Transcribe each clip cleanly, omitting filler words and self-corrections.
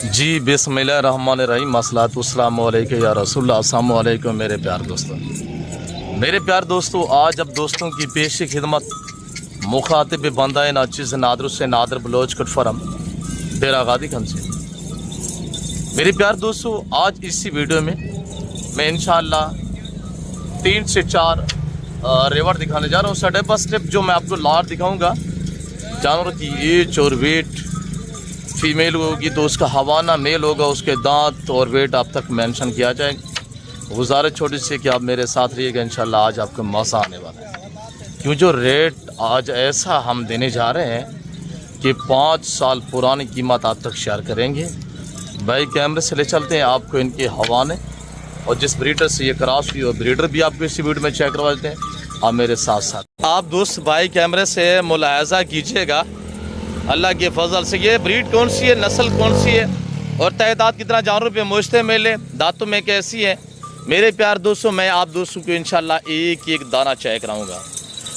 जी बिस्मिल्लाहिर्रहमानिर्रहीम मसलातु अस्सलामु अलैकुम या रसूलुल्लाह। अस्सलामु अलैकुम मेरे प्यार दोस्तों, आज अब दोस्तों की पेश खिदमत मुखातिब बंदा नाचिज़ नादर से नादर बलोच कटफरम डेरा गादी खन से। मेरे प्यार दोस्तों, आज इसी वीडियो में मैं इंशाअल्लाह 3 से 4 रेवर दिखाने जा रहा हूँ। स्टेप बाय स्टेप जो मैं आपको लार दिखाऊंगा, जानवर की एज और वेट, फीमेल होगी तो उसका हवाना, मेल होगा उसके दांत और वेट आप तक मेंशन किया जाएगा। गुजारिश छोटी सी कि आप मेरे साथ रहिएगा, इंशाल्लाह आज आपको मज़ा आने वाला है। क्यों जो रेट आज ऐसा हम देने जा रहे हैं कि 5 साल पुरानी कीमत आप तक शेयर करेंगे। भाई कैमरे से ले चलते हैं आपको इनके हवाने, और जिस ब्रीडर से ये क्रॉस हुई और ब्रीडर भी आपको इसी वीडियो में चेक करवा देते हैं। आप मेरे साथ साथ आप दोस्त भाई कैमरे से मुलाहजा कीजिएगा अल्लाह के फजल से ये ब्रीड कौन सी है, नस्ल कौन सी है और तहदाद कितना जानवरों पे मुश्ते मेले, दांतों में कैसी है। मेरे प्यार दोस्तों, मैं आप दोस्तों को इंशाल्लाह एक एक दाना चेक कराऊंगा।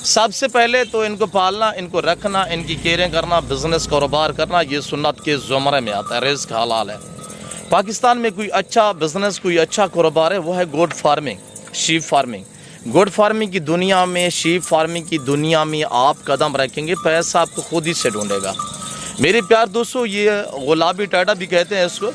सबसे पहले तो इनको पालना, इनको रखना, इनकी केयरिंग करना, बिज़नेस कारोबार करना, ये सुन्नत के ज़ुमरे में आता है, रिज़्क़ हलाल है। पाकिस्तान में कोई अच्छा बिज़नेस, कोई अच्छा कारोबार है वो है goat farming, sheep farming. Goat farming की दुनिया में, शीप फार्मिंग की दुनिया में आप कदम रखेंगे, पैसा आपको खुद ही से ढूंढेगा। मेरे प्यार दोस्तों, ये गुलाबी टैडा भी कहते हैं इसको,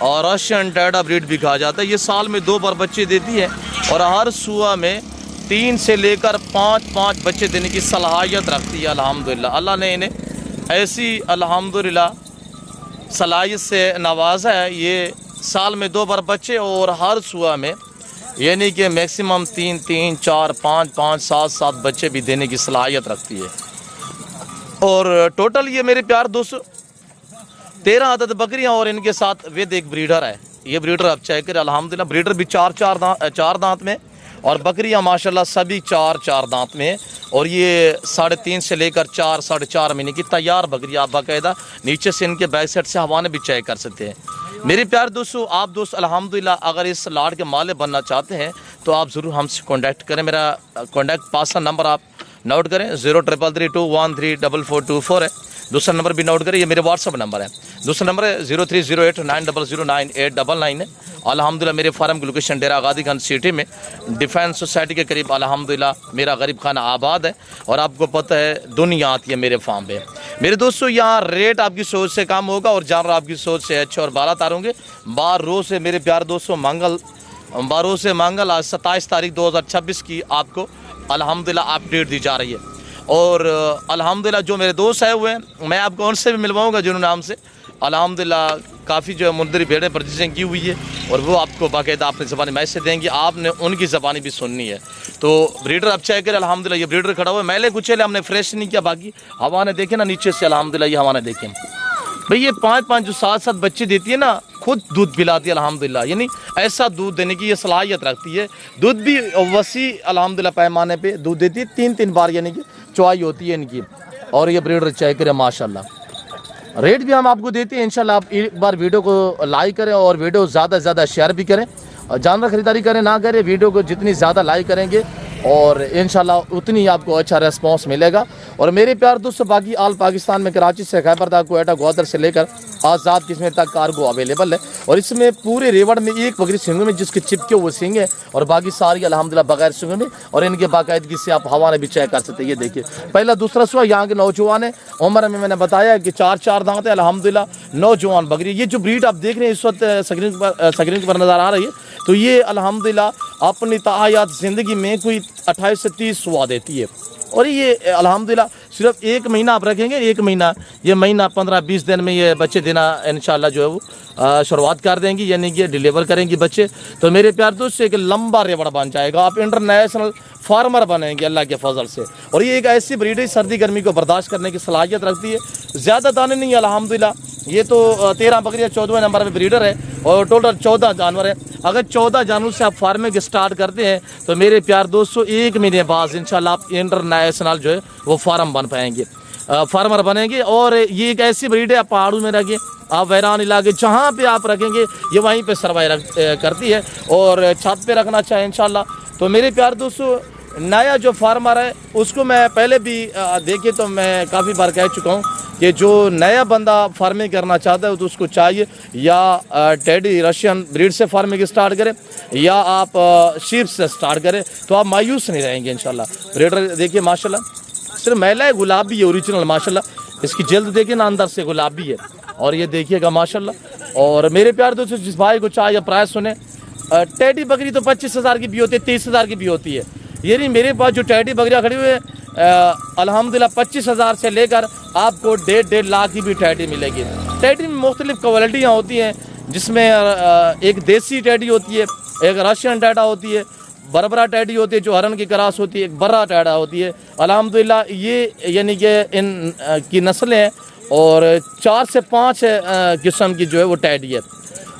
और रशियन टैडा ब्रीड भी कहा जाता है। ये साल में 2 बार बच्चे देती है और हर सुबह में 3 से लेकर 5 बच्चे देने की सलाहियत रखती है। अल्हम्दुलिल्लाह, अल्लाह ने इन्हें ऐसी अल्हम्दुलिल्लाह सलाहियत से नवाजा है। ये साल में 2 बार बच्चे और हर सुबह में यानी कि मैक्सिमम 3, 4, 5, 7 बच्चे भी देने की सलाहियत रखती है। और टोटल ये मेरे प्यार दोस्तों 13 अदद बकरियां और इनके साथ वेद एक ब्रीडर है। ये ब्रीडर आप चेक करें, अल्हम्दुलिल्लाह ब्रीडर भी 4 दांत में, और बकरियां माशाल्लाह सभी 4 दांत में। और ये 3.5 से लेकर 4, 4.5 महीने की तैयार बकरियां आप बाकायदा नीचे से इनके बैक साइड से हवाने भी चेक कर सकते हैं। मेरे प्यार दोस्तों, आप दोस्त अल्हम्दुलिल्लाह अगर इस लाड़ के माले बनना चाहते हैं तो आप ज़रूर हमसे कांटेक्ट करें। मेरा कांटेक्ट पासा नंबर आप नोट करें, 0332134424 है। दूसरा नंबर भी नोट करें, ये मेरे व्हाट्सअप नंबर है। दूसरा नंबर है 0308900989 है। अल्हम्दुलिल्लाह मेरे फार्म की लोकेशन डेरा गादी खान सिटी में डिफेंस सोसाइटी के करीब अल्हम्दुलिल्लाह मेरा गरीब खाना आबाद है। और आपको पता है दुनिया आती है मेरे फार्म पे। मेरे दोस्तों, यहाँ रेट आपकी सोच से कम होगा और जानवर आपकी सोच से अच्छे और बाला तार होंगे। 12 रोज से मेरे प्यार दोस्तों मंगल आज 27 तारीख 2026 की आपको अल्हम्दुलिल्लाह अपडेट दी जा रही है। और अल्हम्दुलिल्लाह जो मेरे दोस्त आए हुए हैं, मैं आपको उनसे भी मिलवाऊंगा जिन्होंने नाम से अल्हम्दुलिल्लाह काफ़ी जो मुंदरी भेड़ें परचेजिंग की हुई है, और वो आपको बाकायदा अपनी ज़बानी मैसेज देंगे, आपने उनकी ज़बानी भी सुननी है। तो ब्रीडर आप चेक करें, अल्हम्दुलिल्लाह ये ब्रीडर खड़ा हुआ है, मैले कुचेले हमने फ्रेश नहीं किया। बाकी हवाने देखें ना नीचे से, अल्हम्दुलिल्लाह ये हवाने देखें भाई, ये 5 जो 7 बच्चे देती है ना, खुद दूध पिलाती है अल्हम्दुलिल्लाह। यानी ऐसा दूध देने की ये सलाहियत रखती है। दूध भी वसी अल्हम्दुलिल्लाह पैमाने पे दूध देती है, 3 बार यानी कि चौवाई होती है इनकी। और ये ब्रीडर चेक करें माशाल्लाह। रेट भी हम आपको देते हैं इंशाल्लाह। आप एक बार वीडियो को लाइक करें और वीडियो ज़्यादा से ज़्यादा शेयर भी करें। जानवर खरीदारी करें ना करें, वीडियो को जितनी ज़्यादा लाइक करेंगे और इंशाल्लाह उतनी आपको अच्छा रेस्पॉन्स मिलेगा। और मेरे प्यार दोस्तों, बाकी आल पाकिस्तान में कराची से खैबर तक, क्वेटा, ग्वादर से लेकर आज़ाद किस्में तक कार्गो अवेलेबल है। और इसमें पूरे रेवड़ में एक बकरी सिंगों में जिसके चिपके वो सिंग है, और बाकी सारी अल्हम्दुलिल्लाह बगैर सिंगों में। और इनके बाकायदगी से आप हवाने भी चेक कर सकते हैं। ये देखिए पहला दूसरा सुबह यहाँ के नौजवान है, उम्र में मैंने बताया कि 4 दांत है अल्हम्दुलिल्लाह, नौजवान बकरी। ये जो ब्रीड आप देख रहे हैं इस वक्त स्क्रीन पर नज़र आ रही है, तो ये अल्हम्दुलिल्लाह अपनी तायात ज़िंदगी में कोई 28 से 30 सुबह देती है। और ये अल्हम्दुलिल्लाह सिर्फ 1 महीना आप रखेंगे, 1 महीना, ये महीना 15-20 दिन में ये बच्चे देना इंशाल्लाह जो है वो शुरुआत कर देंगी, यानी कि डिलीवर करेंगी बच्चे। तो मेरे प्यार दोस्तों, एक लंबा रेवड़ बन जाएगा, आप इंटरनेशनल फार्मर बनेंगे अल्लाह के फजल से। और ये एक ऐसी ब्रीड है सर्दी गर्मी को बर्दाश्त करने की सलाहियत रखती है। ज़्यादा दाने नहीं है अल्हम्दुलिल्लाह। ये तो 13 बकरियाँ 14वें नंबर पर ब्रीडर है, और टोटल 14 जानवर है। अगर 14 जानवर से आप फार्मिंग स्टार्ट करते हैं तो मेरे प्यार दोस्तों 1 महीने बाद इंशाल्लाह आप इंटरनेशनल जो है वो फार्म बन पाएंगे, फार्मर बनेंगे। और ये एक ऐसी ब्रीड है, आप पहाड़ों में रखें, आप वैरान इलाके जहाँ पे आप रखेंगे ये वहीं पे सर्वाइव करती है। और छत पे रखना चाहे इंशाल्लाह। तो मेरे प्यार दोस्तों, नया जो फार्मर है उसको मैं पहले भी देखिए तो मैं काफ़ी बार कह चुका हूँ कि जो नया बंदा फार्मिंग करना चाहता है तो उसको चाहिए या टेडी रशियन ब्रीड से फार्मिंग स्टार्ट करें या आप शीप से स्टार्ट करें, तो आप मायूस नहीं रहेंगे इंशाल्लाह। ब्रीडर देखिए माशाल्लाह सिर्फ महिला है, गुलाबी है ओरिजिनल माशाल्लाह। इसकी जल्द देखिए ना अंदर से गुलाबी है, और ये देखिएगा माशाल्लाह। और मेरे प्यार दोस्तों, जिस भाई को चाहिए प्राइस सुने, टेडी बकरी तो 25,000 की भी होती है, 30,000 की भी होती है। ये नहीं, मेरे पास जो टेडी बकरियाँ खड़ी हुई है अल्हम्दुलिल्लाह 25,000 से लेकर आपको 1.5 लाख की भी टेडी मिलेगी। टेडी में मुख्तलिफ क्वालिटियाँ होती हैं, जिसमें एक देसी टेडी होती है, एक रशियन टेडा होती है, बरबरा टेडी होती है जो हरन की क्रॉस होती है, एक बर्रा टेडा होती है। अल्हम्दुलिल्लाह ये यानी कि इन की नस्लें हैं, और 4 से 5 किस्म की जो है वो टेडी है।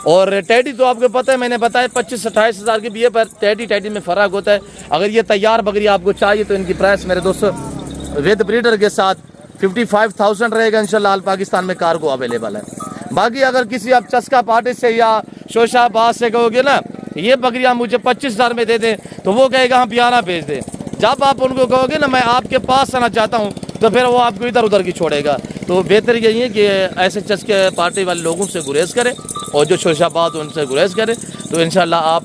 और टेडी तो आपको पता है, मैंने बताया 25-28 हज़ार की भी है, पर टेडी में फ़र्क होता है। अगर ये तैयार बकरी आपको चाहिए तो इनकी प्राइस मेरे दोस्तों विद ब्रीडर के साथ 55,000 रहेगा इंशाल्लाह। ऑल पाकिस्तान में कार्गो अवेलेबल है। बाकी अगर किसी आप चस्का पार्टी से या शोशाबाद से कहोगे ना ये बकरियाँ मुझे 25,000 में दे दें, तो वो कहेगा हम बियाना भेज दें। जब आप उनको कहोगे ना मैं आपके पास आना चाहता हूँ, तो फिर वो आपको इधर उधर की छोड़ेगा। तो बेहतर यही है कि ऐसे चस्के पार्टी वाले लोगों से गुरेज करें, और जो शोशाबाद उनसे गुरेज करें, तो इंशाल्लाह आप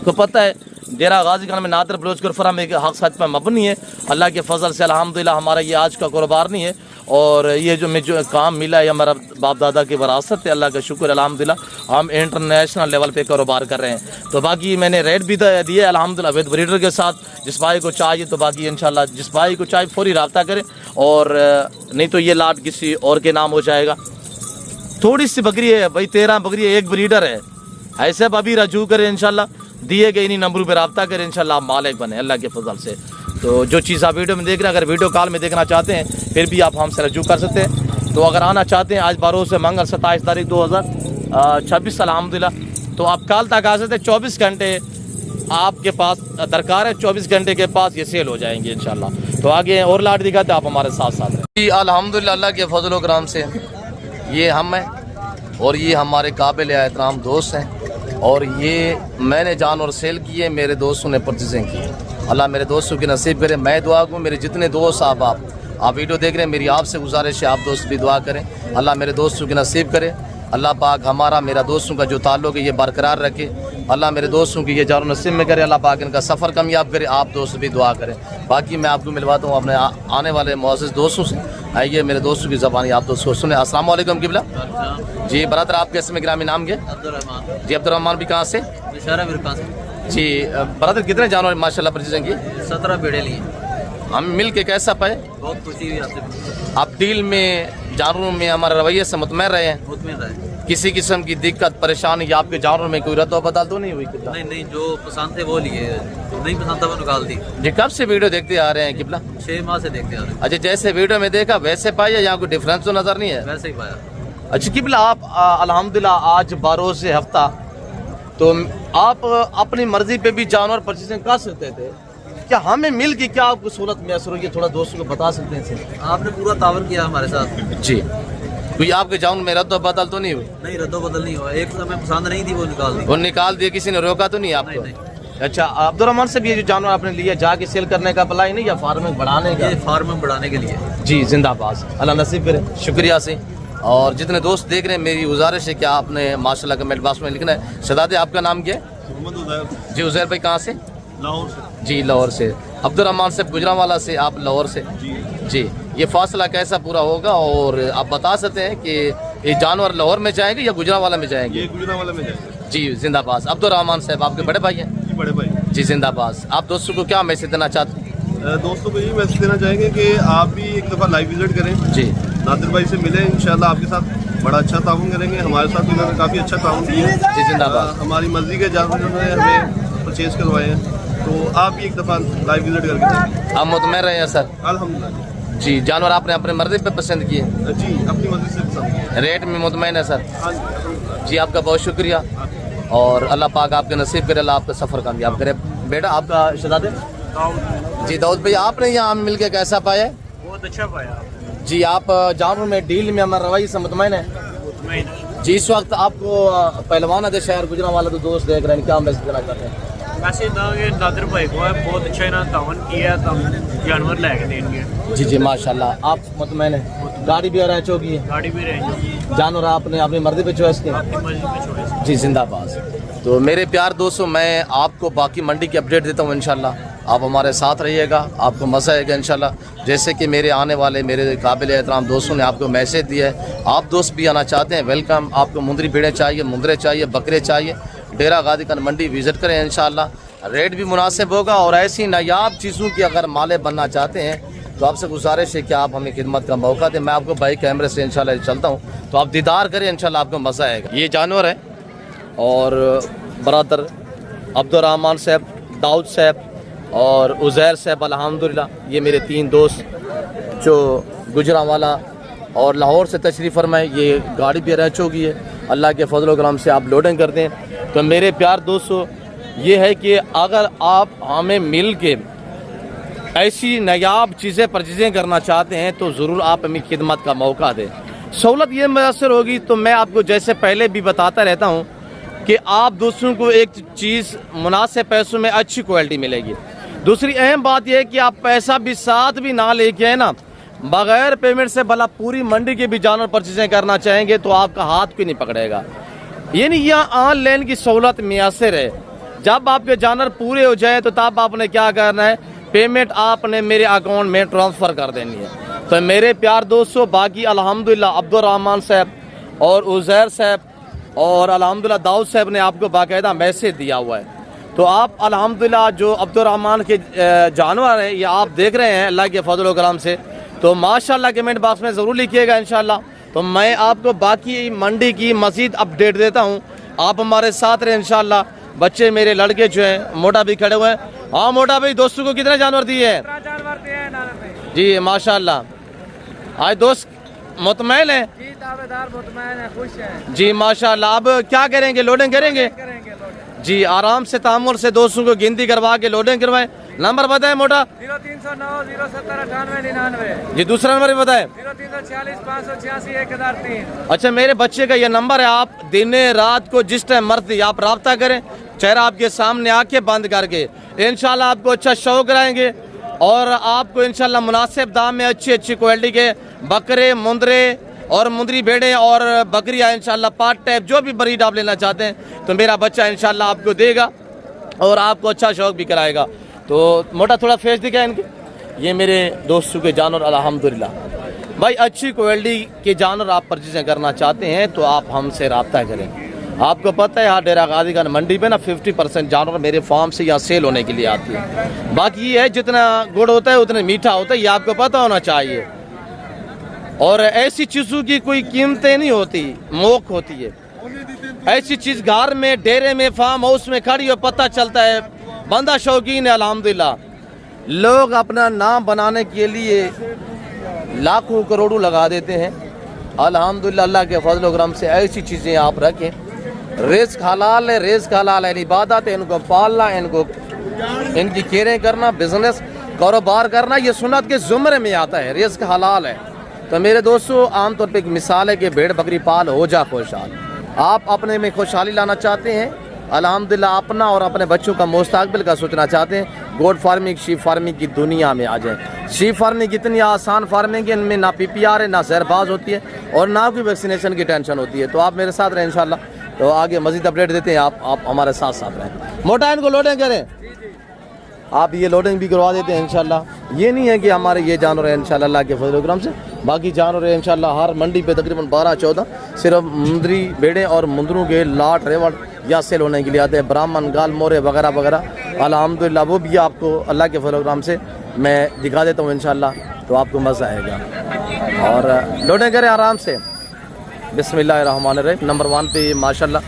को पता है डेरा गाजी खान में नादर बलोच फराम एक हक सच पर मबनी है। अल्लाह के फजल से अल्हम्दुलिल्लाह हमारा ये आज का कारोबार नहीं है, और ये जो मुझे काम मिला है हमारा बाप दादा की विरासत है, अल्लाह का शुक्र अल्हम्दुलिल्लाह हम इंटरनेशनल लेवल पे कारोबार कर रहे हैं। तो बाकी मैंने रेट भी दिए अल्हम्दुलिल्लाह विद ब्रीडर के साथ, जिस भाई को चाहिए। तो बाकी इंशाल्लाह जिस भाई को चाहिए फौरी रब्ता करें, और नहीं तो ये लाट किसी और के नाम हो जाएगा। थोड़ी सी बकरी है भाई, 13 बकरी है, एक ब्रीडर है, ऐसे अब अभी रजू करें इंशाल्लाह, दिए गए इन्हीं नंबरों पर रब्ता करें इंशाल्लाह, आप मालिक बने अल्लाह के फजल से। तो जो चीज़ आप वीडियो में देख रहे हैं, अगर वीडियो कॉल में देखना चाहते हैं फिर भी आप हमसे रजू कर सकते हैं। तो अगर आना चाहते हैं आज 12 से मंगल 27 तारीख 2026 अल्हम्दुलिल्लाह, तो आप कल तक आ सकते हैं। 24 घंटे आपके पास दरकार है, 24 घंटे के पास ये सेल हो जाएंगे इंशाल्लाह। तो आगे और लाट दिखाते आप हमारे साथ साथ जी। अल्हम्दुलिल्लाह अल्लाह के फजल कराम से ये हम हैं, और ये हमारे काबिल एहतराम दोस्त हैं, और ये मैंने जानवर सेल किए, मेरे दोस्तों ने परचेजिंग की। अल्लाह मेरे दोस्तों की नसीब करे। मैं दुआ करूँ मेरे जितने दोस्त आप वीडियो देख रहे हैं, मेरी आपसे गुजारिश है आप दोस्त भी दुआ करें, अल्लाह मेरे दोस्तों की नसीब करे। अल्लाह पाक हमारा मेरा दोस्तों का जो ताल्लुक़ है ये बरकरार रखे। अल्लाह मेरे दोस्तों की ये जारो नसीब में करे, अल्लाह पाक इनका सफ़र कामयाब करे। आप दोस्त भी दुआ करें। बाकी मैं आपको मिलवाता हूँ अपने आने वाले मुअज़्ज़िज़ दोस्तों से। आइए मेरे दोस्तों की ज़बानी आप दोस्तों सुने। अस्सलाम वालेकुम किबला जी। बरादर आपके इसमें ग्रामी नाम क्या? जी अब्दुर्रहमान भी कहाँ से? जी बरादर कितने जानवर माशाल्लाह परचेजिंग की? 17 बेड़े लिए। हम मिल के कैसा पाए? बहुत खुशी हुई आपसे। आप डील में जानवरों में हमारे रवैये से मुतमईन रहे हैं? मुतमईन रहे। किसी किस्म की दिक्कत परेशानी या आपके जानवरों में कोई रद्द बदल तो नहीं हुई? नहीं, जो पसंद थे वो लिए, नहीं पसंद था वो निकाल दी। जी कब से वीडियो देखते आ रहे हैं किबला? 6 माह से देखते आ रहे हैं। अच्छा, जैसे वीडियो में देखा वैसे पाया या यहाँ कोई डिफरेंस तो नजर नहीं है? वैसे ही पाया। अच्छा किबला, आप अल्हम्दुलिल्लाह आज 12 से हफ्ता, तो आप अपनी मर्जी पे भी जानवर परचेजिंग कर सकते थे, क्या हमें मिल के क्या आपको सहूलत मैसर हुई? थोड़ा दोस्तों को बता सकते हैं? आपने पूरा तावन किया हमारे साथ जी। कोई आपके जानवर में रद्द बदल तो नहीं हुई? नहीं, रद्द बदल नहीं हुआ। एक समय पसंद नहीं थी वो निकाल दी। वो निकाल दिए, किसी ने रोका तो नहीं आपको? नहीं। अच्छा अब्दुर्रहमान से भी ये जो जानवर आपने लिया जाके सेल करने का प्लान नहीं, या फार्म बढ़ाने का? ये फार्म बढ़ाने के लिए। जी जिंदाबाद, अल्लाह नसीब करे। शुक्रिया से। और जितने दोस्त देख रहे हैं मेरी गुजारिश है कि आपने माशाल्लाह कमेंट बॉक्स में लिखना है। शहजादे आपका नाम क्या है? जी उज़ैर भाई कहाँ से? लाहौर से। जी लाहौर से। अब्दुर्रहमान साहब गुजरांवाला से, आप लाहौर से। जी ये फासला कैसा पूरा होगा, और आप बता सकते हैं कि ये जानवर लाहौर में जाएंगे या गुजरांवाला में जाएंगे? ये गुजरांवाला में जाएंगे। जी जिंदाबाद। अब्दुर्रहमान साहब आपके बड़े भाई हैं? जी बड़े भाई। जी जिंदाबाद। आप दोस्तों को क्या मैसेज देना चाहते हैं? दोस्तों को यही मैसेज देना चाहेंगे कि आप भी एक दफ़ा लाइव विजिट करें। जी नादिर भाई से मिलें, इंशाल्लाह आपके साथ बड़ा अच्छा ताउन करेंगे। हमारे साथ उन्होंने काफ़ी अच्छा ताउन किया है। जी जिंदाबाद। हमारी मर्जी के जानवर उन्होंने हमें परचेज करवाए हैं, तो आप भी एक दफ़ा लाइव विजिट करके देखें। आप मुतमईन रहे हैं सर? अल्हम्दुलिल्लाह। जी जानवर आपने अपने मर्जी पे पसंद किए? जी अपनी मर्जी से पसंद। रेट में मुतमईन है सर? हाँ जी। जी आपका बहुत शुक्रिया, और अल्लाह पाक आपके नसीब करे, अल्लाह आपका सफ़र कामयाब करे। बेटा आपका शहजादे? जी दाऊद भाई, आपने यहाँ मिल के कैसा पाया? बहुत अच्छा पाया। जी आप जानवर में डील में हमारे रवैये से मुतमईन है? जी इस वक्त आपको पहलवान दे शहर गुजरांवाला तो दोस्त देख रहे हैं, क्या मैसेज देना चाहते हैं? वैसे नादिर भाई को है बहुत अच्छा इन्होंने तावन किया, जानवर लेके देंगे। जी जी माशाल्लाह। आप मुतमईन है? गाड़ी भी अरेंज होगी, गाड़ी भी रहेंगे जानवर आपने अपनी मर्जी पे चॉइस किया। आपकी मर्जी पे छोड़े। जी जिंदाबाद। तो मेरे प्यार दोस्तों, मैं आपको बाकी मंडी की अपडेट देता हूँ इंशाल्लाह। आप हमारे साथ रहिएगा, आपको मज़ा आएगा इंशाल्लाह। जैसे कि मेरे आने वाले मेरे काबिल एहतराम दोस्तों ने आपको मैसेज दिया है, आप दोस्त भी आना चाहते हैं, वेलकम। आपको मुंदरी भेड़ें चाहिए, मुंदरे चाहिए, बकरे चाहिए, डेरा गादी खान मंडी विज़िट करें इंशाल्लाह। रेट भी मुनासिब होगा और ऐसी नायाब चीज़ों की अगर माले बनना चाहते हैं तो आपसे गुजारिश है कि आप हमें खिदमत का मौका दें। मैं आपको बाइक कैमरे से इंशाल्लाह चलता हूँ, तो आप दीदार करें इंशाल्लाह, आपको मज़ा आएगा। ये जानवर है और बरादर अब्दुर्रहमान साहब, दाऊद साहब और उज़ैर साहब अल्हम्दुलिल्लाह, ये मेरे 3 दोस्त जो गुजरांवाला और लाहौर से तशरीफ़ फरमाए। ये गाड़ी भी अरेंज होगी है, अल्लाह के फजल व करम से आप लोडिंग करते हैं। तो मेरे प्यार दोस्तों, ये है कि अगर आप हमें मिल के ऐसी नायाब चीज़ें परचेज़ें करना चाहते हैं तो ज़रूर आप हमें खिदमत का मौका दें। सहूलत ये मैसर होगी तो मैं आपको जैसे पहले भी बताता रहता हूँ कि आप दूसरों को एक चीज़ मुनासिब पैसों में अच्छी क्वालिटी मिलेगी। दूसरी अहम बात यह है कि आप पैसा भी साथ भी ना लेके आए ना, बगैर पेमेंट से भला पूरी मंडी के भी जानवर परचेज़ें करना चाहेंगे तो आपका हाथ क्यों नहीं पकड़ेगा। ये नहीं, यहाँ ऑनलाइन की सहूलत मैसर है। जब आपके जानवर पूरे हो जाए तो तब आपने क्या करना है, पेमेंट आपने मेरे अकाउंट में ट्रांसफ़र कर देनी है। तो मेरे प्यार दोस्तों, बाकी अल्हम्दुलिल्लाह अब्दुर्रहमान साहब और उज़ैर साहब और अल्हम्दुलिल्लाह दाऊद साहब ने आपको बाकायदा मैसेज दिया हुआ है। तो आप अल्हम्दुलिल्लाह जो अब्दुर्रहमान के जानवर हैं ये आप देख रहे हैं अल्लाह के फजल व करम से, तो माशाल्लाह कमेंट बॉक्स में ज़रूर लिखिएगा इंशाल्लाह। तो मैं आपको बाकी मंडी की मज़ीद अपडेट देता हूँ, आप हमारे साथ रहें इंशाल्लाह। बच्चे मेरे लड़के जो हैं, मोटा भी खड़े हुए हैं। हाँ मोटा भाई, दोस्तों को कितने जानवर दिए हैं? जी माशाल्लाह। आज दोस्त मुतमैन है जी, दावेदार मुतमैन है, खुश है जी माशाल्लाह। अब क्या करेंगे, लोडिंग करेंगे जी, आराम से तामुल से दोस्तों को गिनती करवा के लोडिंग करवाएं। नंबर बताएं मोटा। 0309 070 98 99 जी दूसरा नंबर भी बताएं। 0340 586 1003। अच्छा, मेरे बच्चे का ये नंबर है, आप दिन रात को जिस टाइम मर्जी आप रब्ता करें, चेहरा आपके सामने आके बंद करके इंशाल्लाह आपको अच्छा शो कराएंगे और आपको इंशाल्लाह मुनासिब दाम में अच्छी अच्छी क्वालिटी के बकरे, मुंदरे और मुंदरी भेड़ें और बकरियां इंशाल्लाह पार्ट टाइप जो भी ब्रीड आप लेना चाहते हैं तो मेरा बच्चा इंशाल्लाह आपको देगा और आपको अच्छा शौक भी कराएगा। तो मोटा थोड़ा फेस दिखा इनके, ये मेरे दोस्तों के जानवर अल्हम्दुलिल्लाह। भाई अच्छी क्वालिटी के जानवर आप परचेज़ करना चाहते हैं तो आप हमसे रब्ता करें। आपको पता है यहाँ डेरा गादी खान मंडी पे ना 50% जानवर मेरे फार्म से यहाँ सेल होने के लिए आती है। बाकी ये है जितना गुड़ होता है उतना मीठा होता है, ये आपको पता होना चाहिए। और ऐसी चीज़ों की कोई कीमतें नहीं होती, मोक होती है। ऐसी चीज़ घर में, डेरे में, फार्म हाउस में खड़ी हो पता चलता है बंदा शौकीन है अल्हम्दुलिल्लाह। लोग अपना नाम बनाने के लिए लाखों करोड़ों लगा देते हैं। अल्हम्दुलिल्लाह अल्लाह के फजल व करम से ऐसी चीज़ें आप रखें। रिज़्क़ हलाल है, रिज़्क़ हलाल है, इबादत है, इनको पालना, इनको इनकी केयरिंग करना, बिजनेस कारोबार करना ये सुन्नत के ज़ुमरे में आता है। रिज़्क़ हलाल है। तो मेरे दोस्तों, आमतौर पे एक मिसाल है कि भेड़ बकरी पाल हो जा खुशहाल। आप अपने में खुशहाली लाना चाहते हैं, अल्हम्दुलिल्लाह अपना और अपने बच्चों का मुस्तकबिल का सोचना चाहते हैं, गोट फार्मिंग, शीप फार्मिंग की दुनिया में आ जाएं। शीप फार्मिंग इतनी आसान फार्मिंग है, इनमें ना PPR है, ना जहरबाज होती है और ना कोई वैक्सीनेशन की टेंशन होती है। तो आप मेरे साथ रहें इंशाल्लाह। तो आगे मज़ीद अपडेट देते हैं, आप हमारे साथ साथ रहें। मोटा इनको लोडिंग करें, आप ये लोडिंग भी करवा देते हैं इंशाल्लाह। ये नहीं है कि हमारे ये जानवर है इंशाल्लाह अल्लाह के फजल व करम से, बाकी जानवर है इंशाल्लाह हर मंडी पे तकरीबन 12-14 सिर्फ मुंदरी भेड़ें और मुंदरों के लाट रेवड़ या सेल होने के लिए आते हैं, ब्राह्मण, गाल, मोरे वगैरह वगैरह। अल्हम्दुलिल्लाह वो भी आपको अल्लाह के फजल व करम से मैं दिखा देता हूँ इंशाल्लाह, तो आपको मज़ा आएगा। और लोडिंग करें आराम से। बिस्मिल्लाहिर्रहमानिर्रहीम। नंबर 1 पे माशाल्लाह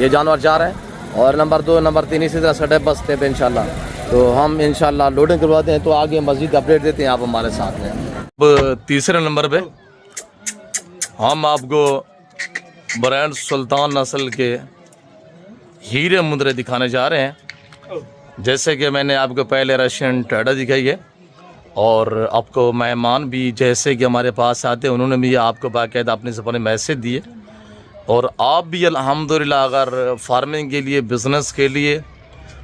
ये जानवर जा रहा है और नंबर 2, नंबर 3 इसी तरह सटे बसते पे इंशाल्लाह। तो हम इंशाल्लाह लोडिंग करवाते हैं, तो आगे मज़ीद अपडेट देते हैं, आप हमारे साथ हैं। अब तीसरे नंबर पे हम आपको ब्रांड सुल्तान नस्ल के हीरे मुंदरे दिखाने जा रहे हैं। जैसे कि मैंने आपको पहले रशियन टेडा दिखाई है और आपको मेहमान भी जैसे कि हमारे पास आते हैं उन्होंने भी आपको बाकायदा अपने से अपने मैसेज दिए। और आप भी अल्हम्दुलिल्लाह अगर फार्मिंग के लिए, बिज़नेस के लिए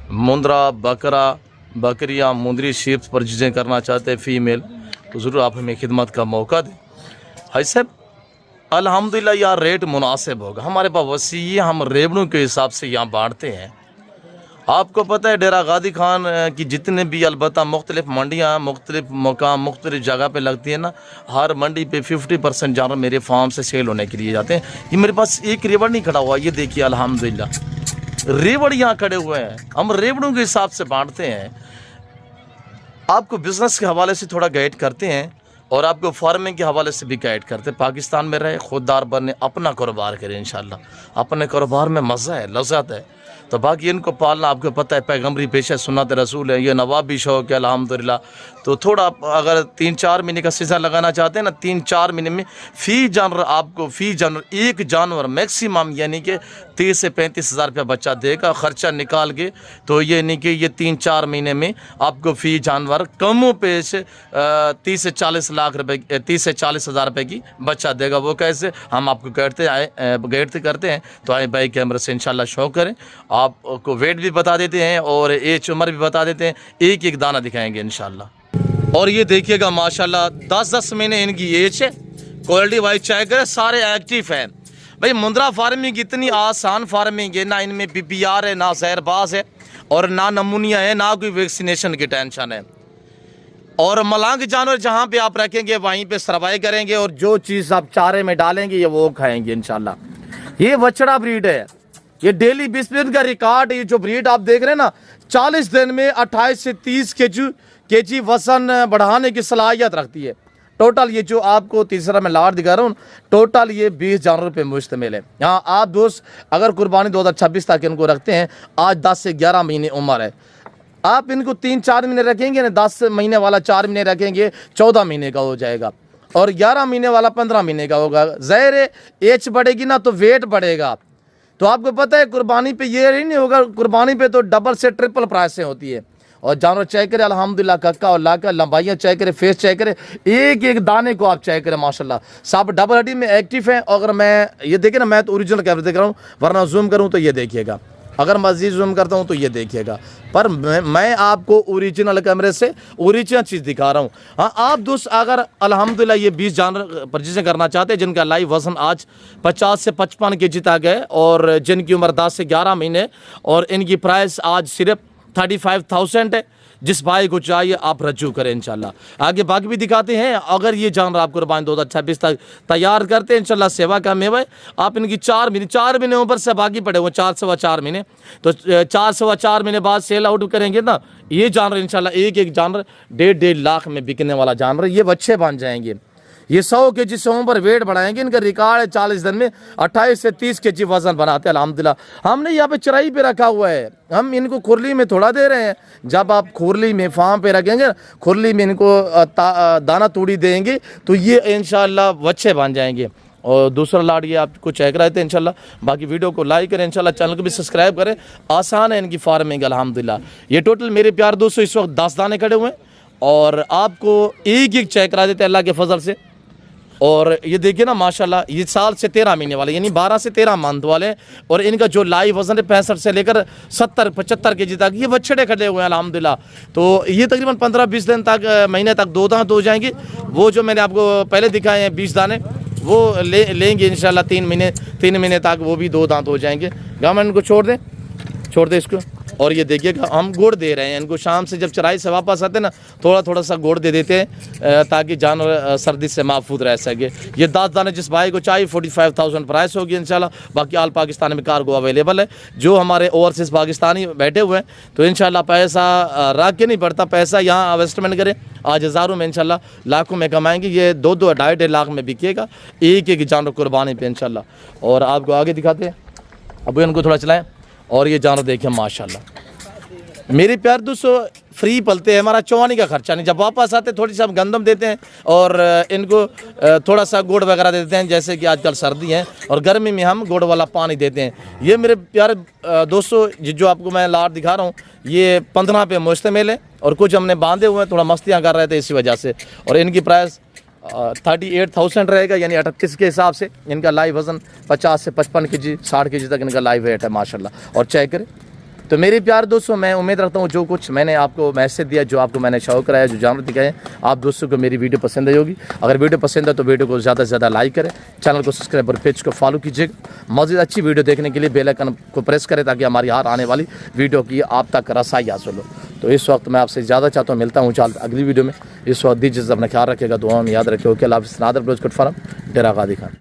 मुंदरा, बकरा, बकरियां, मुंदरी, शीप्स परचेज़ करना चाहते हैं फ़ीमेल, तो ज़रूर आप हमें खिदमत का मौका दें। भाई साहब अल्हम्दुलिल्लाह यार रेट मुनासिब होगा, हमारे पास वसी है, हम रेवड़ों के हिसाब से यहाँ बांटते हैं। आपको पता है डेरा गादी खान की जितने भी अलबत्ता मुख्तलिफ मंडियाँ मुख्तलिफ मकाम मुख्तलिफ जगह पे लगती है ना, हर मंडी पे 50% जानवर मेरे फार्म से सेल होने के लिए जाते हैं। ये मेरे पास एक रेवड़ नहीं खड़ा हुआ, ये देखिए अल्हम्दुलिल्लाह रेवड़ यहाँ खड़े हुए हैं। हम रेवड़ों के हिसाब से बांटते हैं, आपको बिज़नेस के हवाले से थोड़ा गाइड करते हैं और आपको फार्मिंग के हवाले से भी गाइड करते हैं। पाकिस्तान में रहे, खुददार बने, अपना कारोबार करें इंशाल्लाह। अपने कारोबार में मज़ा है, लज़्ज़त है। तो बाकी इनको पालना आपको पता है पैगम्बरी पेशा सुन्नत रसूल है, ये नवाबी शौक़ है अल्हम्दुलिल्लाह। तो थोड़ा अगर 3-4 महीने का सीज़न लगाना चाहते हैं ना, 3-4 महीने में फ़ी जानवर आपको एक जानवर मैक्सिमम यानी कि 30 से 35 हज़ार रुपया बच्चा देगा ख़र्चा निकाल के। तो ये नहीं कि ये 3-4 महीने में आपको फ़ी जानवर कमों पेश 30 से 40 लाख रुपए 30 से 40 हज़ार रुपये की बच्चा देगा। वो कैसे हम आपको गाइड करते हैं। तो आए भाई कैमरे से इंशाल्लाह शो करें, आपको वेट भी बता देते हैं और एज उम्र भी बता देते हैं, एक एक दाना दिखाएंगे इंशाल्लाह। और ये देखिएगा माशाल्लाह 10-10 महीने इनकी एज है, क्वालिटी वाइज चेक करें, सारे एक्टिव हैं। भाई मुंद्रा फार्मिंग इतनी आसान फार्मिंग है ना, इनमें PPR है ना जहरबाज है और ना नमूनिया है, ना कोई वैक्सीनेशन की टेंशन है। और मलांग जानवर जहाँ पे आप रखेंगे वहीं पे सर्वाइव करेंगे और जो चीज़ आप चारे में डालेंगे ये वो खाएंगे इंशाल्लाह। ये बछड़ा ब्रीड है, ये डेली 20 दिन का रिकॉर्ड। ये जो ब्रीड आप देख रहे हैं ना, 40 दिन में 28 से 30 केजी वजन बढ़ाने की सलाहियत रखती है। टोटल ये जो आपको तीसरा मैं लाट दिखा रहा हूँ, टोटल ये 20 जानवरों पे मुश्तमिल है। यहाँ आप दोस्त अगर कुर्बानी 2026 तक इनको रखते हैं, आज 10 से 11 महीने उम्र है, आप इनको 3-4 महीने रखेंगे ना, 10 महीने वाला 4 महीने रखेंगे 14 महीने का हो जाएगा और 11 महीने वाला 15 महीने का होगा। ज़ाहिर एज बढ़ेगी ना तो वेट बढ़ेगा। तो आपको पता है कुर्बानी पे ये नहीं होगा, कुर्बानी पे तो डबल से ट्रिपल प्राइसें होती है। और जानवर चेक करें अल्हम्दुलिल्लाह, कक्का और लाका लंबाइयाँ चेक करें, फेस चेक करें, एक एक दाने को आप चेक करें माशाल्लाह। सब डबल हड्डी में एक्टिव हैं। अगर मैं ये देखें ना, मैं तो ओरिजिनल कैमरे देख रहा हूँ, वरना जूम करूँ तो ये देखिएगा, अगर मज़ीद जूम करता हूँ तो ये देखिएगा, पर मैं आपको ओरिजिनल कैमरे से ओरिजिनल चीज़ दिखा रहा हूँ। हाँ आप दोस्त अगर अल्हम्दुलिल्लाह ये 20 जानवर परचेजिंग करना चाहते हैं जिनका लाइव वज़न आज 50 से 55 केजी तक है और जिनकी उम्र 10 से 11 महीने और इनकी प्राइस आज सिर्फ 35,000 है। जिस भाई को चाहिए आप रज्जू करें इंशाल्लाह। आगे बाकी भी दिखाते हैं। अगर ये जानवर आप कुर्बानी 2026 तक तैयार करते हैं इंशाल्लाह, सेवा का मेवा है। आप इनकी 4 महीने ऊपर से बाकी पड़े हुए 4-4.25 महीने, तो 4-4.25 महीने बाद सेल आउट करेंगे ना, ये जानवर इंशाल्लाह एक एक जानवर 1.5 लाख में बिकने वाला जानवर, ये बच्चे बन जाएंगे। ये 100 केजी से ऊपर वेट बढ़ाएंगे। इनका रिकॉर्ड है 40 दिन में 28 से 30 केजी वजन बनाते हैं अल्हम्दुलिल्लाह। हमने यहाँ पे चराई पे रखा हुआ है, हम इनको खुरली में थोड़ा दे रहे हैं। जब आप खुरली में फार्म पे रखेंगे, खुरली में इनको दाना तूड़ी देंगे तो ये इंशाल्लाह बच्चे बन जाएंगे। और दूसरा लाड ये आपको चेक रहे थे इंशाल्लाह। बाकी वीडियो को लाइक करें इंशाल्लाह, चैनल को भी सब्सक्राइब करें। आसान है इनकी फार्मिंग अल्हम्दुलिल्लाह। ये टोटल मेरे प्यार दोस्तों इस वक्त 10 दाने खड़े हुए हैं और आपको एक एक चेक करा देते हैं अल्लाह के फजल से। और ये देखिए ना माशाल्लाह, ये साल से 13 महीने वाले यानी 12 से 13 मंथ वाले, और इनका जो लाइव वजन है 65 से लेकर 70-75 केजी तक ये बछड़े खड़े हुए हैं अल्हम्दुलिल्लाह। तो ये तकरीबन 15-20 दिन तक महीने तक 2 दांत हो जाएंगे। वो जो मैंने आपको पहले दिखाए हैं 20 दाने वो लेंगे इंशाल्लाह 3 महीने तक वो भी 2 दांत हो जाएंगे। गवर्नमेंट को छोड़ दें इसको। और ये देखिएगा हम गुड़ दे रहे हैं इनको, शाम से जब चराई से वापस आते हैं ना थोड़ा सा गुड़ दे देते हैं ताकि जानवर सर्दी से महफूज रह सके। ये 10 दाने जिस भाई को चाहिए 45,000 प्राइस होगी इंशाल्लाह। बाकी आल पाकिस्तान में कार्गो अवेलेबल है। जो हमारे ओवरसीज़ पाकिस्तानी बैठे हुए हैं तो इंशाल्लाह पैसा रख के नहीं पड़ता, पैसा यहाँ इन्वेस्टमेंट करें, आज हज़ारों में इंशाल्लाह लाखों में कमाएंगे। ये 2-2.5 लाख में बिकेगा एक एक जानवर कुर्बानी पे इंशाल्लाह। और आपको आगे दिखाते हैं, अब इनको थोड़ा चलाएँ। और ये जानवर देखें माशाल्लाह मेरे प्यार दोस्तों, फ्री पलते हैं, हमारा चौवानी का खर्चा नहीं। जब वापस आते थोड़ी सी हम गंदम देते हैं और इनको थोड़ा सा गुड़ वगैरह देते हैं, जैसे कि आजकल सर्दी है और गर्मी में हम गुड़ वाला पानी देते हैं। ये मेरे प्यारे दोस्तों जो आपको मैं लाट दिखा रहा हूँ ये 15 पे मुश्तमिल है और कुछ हमने बांधे हुए हैं, थोड़ा मस्तियाँ कर रहे थे इसी वजह से। और इनकी प्राइस 38,000 रहेगा यानी 38 के हिसाब से। इनका लाइव वज़न 50 से 55 केजी 60 केजी तक इनका लाइव वेट है माशाल्लाह। और चेक करें तो मेरे प्यार दोस्तों, मैं उम्मीद रखता हूँ जो कुछ मैंने आपको मैसेज दिया, जो आपको मैंने शो कराया, जो जानवर दिखाए, आप दोस्तों को मेरी वीडियो पसंद आई होगी। अगर वीडियो पसंद है तो वीडियो को ज़्यादा से ज़्यादा लाइक करें, चैनल को सब्सक्राइब और पेज को फॉलो कीजिएगा। मज़ीद अच्छी वीडियो देखने के लिए बेल आइकन को प्रेस करें ताकि हमारी हर आने वाली वीडियो की आप तक रसाई हासिल हो। तो इस वक्त मैं आपसे ज़्यादा चाहता हूँ, मिलता हूँ जल्द अगली वीडियो में। इस वक्त दीजिए, अपना ख्याल रखिएगा, दुआ में याद रखिए। ओके, अल्लाह हाफ़िज़। नादर ब्रोज कट फार्म, डेरा गादी खान।